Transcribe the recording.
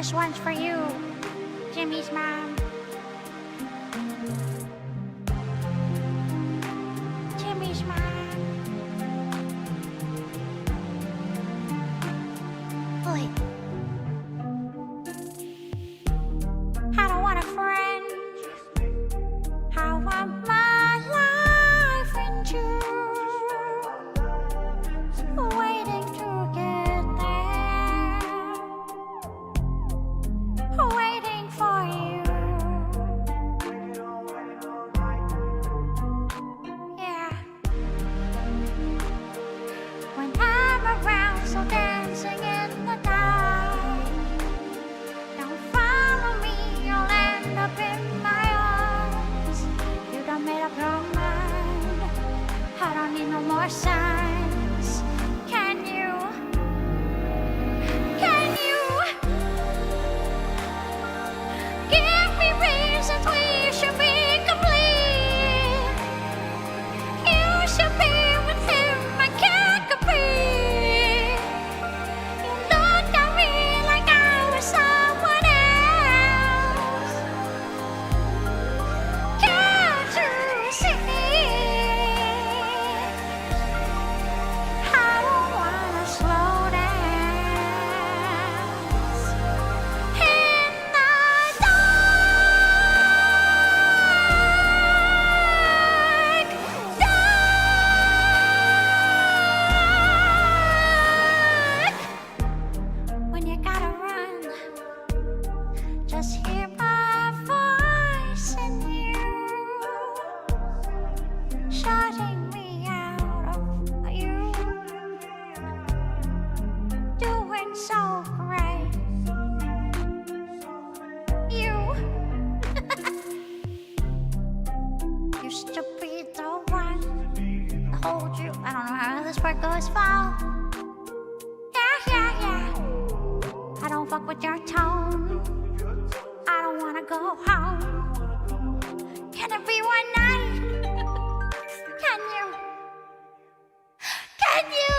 This one's for you, Jimmy's mom. Jimmy's mom. Wait. I don't want a friend. I want my life in June, waiting to get there, waiting for you. Yeah. When I'm around, so dancing in the dark. Don't follow me, you'll end up in my arms. You done made up your mind. I don't need no more signs. Can you? Give me reasons we should be complete. You should be with him, I can't compete. You look at me like I was someone else. Can't you see? I don't wanna slow dance in the dark. When you gotta run, just hear my voice in you, shutting me out of you. Doing so great. You used to be the one to hold you. I don't know how this part goes, fall. Yeah. I don't fuck with your tone. I don't wanna go home. Can it be one night? Can you?